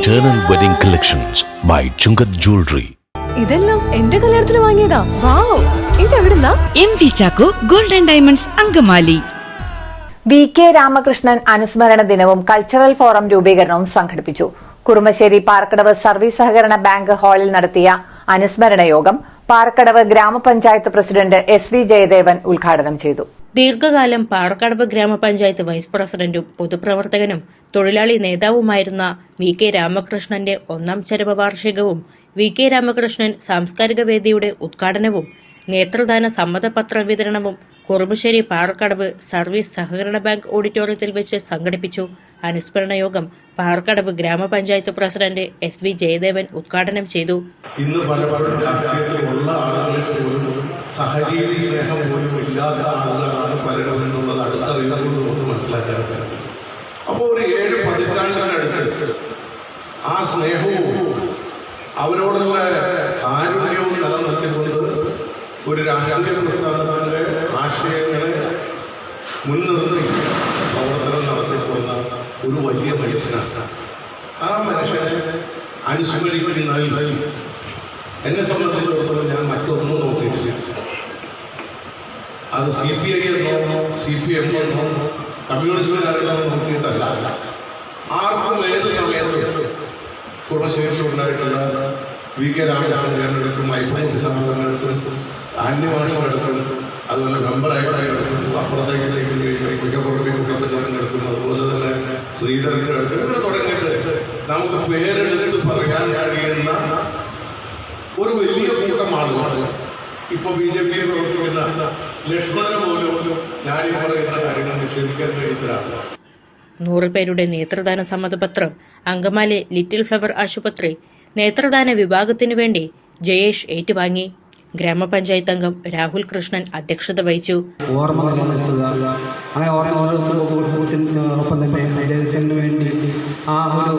Eternal Wedding Collections by Chungat Jewelry. ഇതെല്ലാം എന്റെ കല്യാണത്തിന് വാങ്ങിയതാ. വാവ്, ഇതെവിടുന്നാ? MV Chacko golden diamonds Angamaly. VK Ramakrishnan അനുസ്മരണ ദിനവും കൾച്ചറൽ ഫോറം രൂപീകരണവും സംഘടിപ്പിച്ചു. കുറുമശ്ശേരി പാർക്കടവ് സർവീസ് സഹകരണ ബാങ്ക് ഹാളിൽ നടത്തിയ അനുസ്മരണ യോഗം പാർക്കടവ് ഗ്രാമപഞ്ചായത്ത് പ്രസിഡന്റ് SV ജയദേവൻ ഉദ്ഘാടനം ചെയ്തു. ദീർഘകാലം പാറക്കടവ് ഗ്രാമപഞ്ചായത്ത് വൈസ് പ്രസിഡന്റും പൊതുപ്രവർത്തകനും തൊഴിലാളി നേതാവുമായിരുന്ന VK രാമകൃഷ്ണന്റെ 1ാം ചരമവാർഷികവും VK രാമകൃഷ്ണൻ സാംസ്കാരിക വേദിയുടെ ഉദ്ഘാടനവും നേത്രദാന സമ്മതപത്ര വിതരണവും കുറുമശ്ശേരി പാറക്കടവ് സർവീസ് സഹകരണ ബാങ്ക് ഓഡിറ്റോറിയത്തിൽ വെച്ച് സംഘടിപ്പിച്ചു. അനുസ്മരണ യോഗം പാറക്കടവ് ഗ്രാമപഞ്ചായത്ത് പ്രസിഡന്റ് SV ജയദേവൻ ഉദ്ഘാടനം ചെയ്തു. ഇന്ന് പലപ്പോഴും രാഷ്ട്രീയത്തിലുള്ള ആളുകൾക്ക് പോലും സഹജീവി സ്നേഹം പോലും ഇല്ലാത്ത ആളുകളാണ് പലരും എന്നുള്ളത് അടുത്തറിയുന്നത് നമുക്ക് മനസ്സിലാക്കാൻ പറ്റും. അപ്പോൾ ഒരു 7 പതിറ്റാണ്ടിനടുത്ത് ആ സ്നേഹവും അവരോടുള്ള ആരോഗ്യവും നിലനിർത്തിക്കൊണ്ട് ഒരു രാഷ്ട്രീയ പ്രസ്ഥാനത്തിന്റെ ആശയങ്ങളെ മുൻനിർത്തി പ്രവർത്തനം നടത്തിപ്പോന്ന ഒരു വലിയ മനുഷ്യനാണ്. ആ മനുഷ്യനെ അനുസ്മരിക്കുന്നതിൽ എന്നെ സംബന്ധിച്ചിടത്തോളം ഞാൻ മറ്റൊന്നും നോക്കിയിട്ടില്ല. അത് CPI എന്നോ CPM എന്നോ കമ്മ്യൂണിസ്റ്റുകാരെന്നോ നോക്കിയിട്ടല്ല. ആർക്കും ഏത് സമയത്തും കുടുംബശേഷി ഉണ്ടായിട്ടുള്ള VK രാമകൃഷ്ണൻ മൈപ്പൂർ സഹകരണത്തിനും ആന്യഭാഷകളെടുക്കും, അതുപോലെ മെമ്പറായിട്ടെടുക്കും, അപ്പുറത്തേക്ക് കുട്ടികളെടുക്കും, അതുപോലെ തന്നെ ശ്രീധരന്റെ അടുത്ത് ഇങ്ങനെ തുടങ്ങിയിട്ട് നമുക്ക് പേരെടുത്ത് പറയാൻ കഴിയുന്ന ഒരു വലിയ കൂട്ടം ആളുകളാണ്. ഇപ്പൊ BJP പ്രവർത്തിക്കുന്ന ലക്ഷ്മണന് പോലും ഞാനീ പറയുന്ന കാര്യങ്ങൾ നിഷേധിക്കാൻ കഴിയുന്നതാണ്. 100 പേരുടെ നേത്രദാന സമ്മതപത്രം അങ്കമാലി ലിറ്റിൽ ഫ്ലവർ ആശുപത്രി നേത്രദാന വിഭാഗത്തിനു വേണ്ടി ജയേഷ് ഏറ്റുവാങ്ങി. ഗ്രാമപഞ്ചായത്ത് അംഗം രാഹുൽ കൃഷ്ണൻ അധ്യക്ഷത വഹിച്ചു. ഓർമ്മ നിലനിർത്തുക, അങ്ങനെ ഓർമ്മ തന്നെ അദ്ദേഹത്തിന് വേണ്ടി ആ ഒരു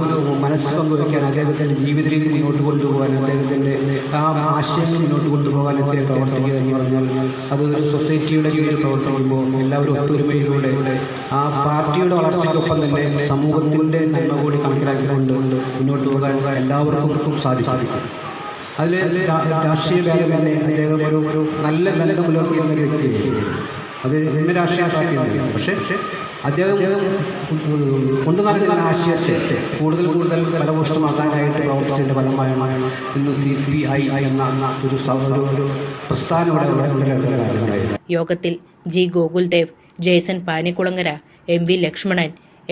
മനസ്സ് പങ്കുവയ്ക്കാൻ, അദ്ദേഹത്തിന്റെ ജീവിത രീതി മുന്നോട്ട് കൊണ്ടുപോകാൻ, അദ്ദേഹത്തിന്റെ ആ ആശയങ്ങൾ മുന്നോട്ട് കൊണ്ടുപോകാൻ അദ്ദേഹം പ്രവർത്തിക്കുക എന്ന് പറഞ്ഞാൽ അത് ഒരു സൊസൈറ്റിയുടെ കീഴിൽ പ്രവർത്തിക്കുമ്പോൾ എല്ലാവരും ഒത്തൊരുമയിലൂടെ ആ പാർട്ടിയുടെ വളർച്ചയ്ക്കൊപ്പം തന്നെ സമൂഹത്തിന്റെ നന്മ കൂടി കണക്കിലാക്കിക്കൊണ്ട് മുന്നോട്ട് പോകാൻ എല്ലാവർക്കും സാധിക്കും. അതിൽ രാഷ്ട്രീയ ഭേദം തന്നെ അദ്ദേഹം ഒരു നല്ല ബന്ധം പുലർത്തിയിരുന്ന ഒരു വ്യക്തിയാണ്. അത് ഇന്ന രാഷ്ട്രീയ പാർട്ടിയാണ്. പക്ഷേ അദ്ദേഹം കൊണ്ടു നടക്കുന്ന ആശയത്തെ കൂടുതൽ ഫലഭൂഷ്ടമാക്കാനായിട്ട് പ്രവർത്തിച്ചതിൻ്റെ ഫലമായാണ് ഇന്ന് CPI എന്ന ഒരു പ്രസ്ഥാനം ഇവിടെ. യോഗത്തിൽ G Gokuldev, Jaison Panikkulangara, MV Lakshmanan,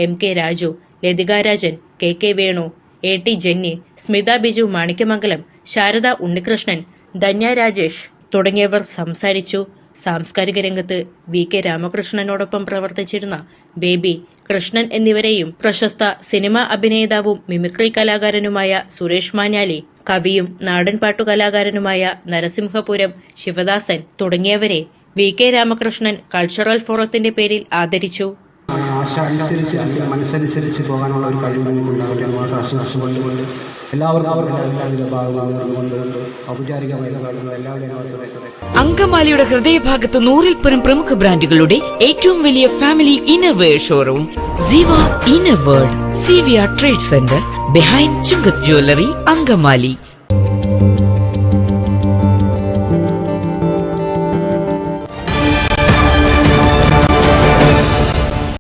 MK Raju, Lathika Rajan, KK Venu, AT Jenny, Smitha Biju Manikyamangalam, Sarada Unnikrishnan, Dhanya Rajesh തുടങ്ങിയവർ സംസാരിച്ചു. സാംസ്കാരിക രംഗത്ത് VK രാമകൃഷ്ണനോടൊപ്പം പ്രവർത്തിച്ചിരുന്ന ബേബി, കൃഷ്ണൻ എന്നിവരെയും പ്രശസ്ത സിനിമാ അഭിനേതാവും മിമിക്രി കലാകാരനുമായ സുരേഷ് മാഞ്ഞാലി, കവിയും നാടൻപാട്ടു കലാകാരനുമായ നരസിംഹപുരം ശിവദാസൻ തുടങ്ങിയവരെ VK രാമകൃഷ്ണൻ കൾച്ചറൽ ഫോറത്തിന്റെ പേരിൽ ആദരിച്ചു. ആശ അനുസരിച്ച് മനസ്സനുസരിച്ച് പോകാനുള്ള ഒരു കഴിവ് നമുക്കുണ്ടാവട്ടെ എന്ന് മാത്രം ആശംസിച്ചുകൊണ്ട് എല്ലാവർക്കും ഔപചാരികമായി അങ്കമാലിയുടെ ഹൃദയഭാഗത്ത് 100-ൽ പരം പ്രമുഖ ബ്രാൻഡുകളുടെ ഏറ്റവും വലിയ family innerwear showroom Siva inner world, CVR trade centre, behind Chungath jewellery, Angamaly.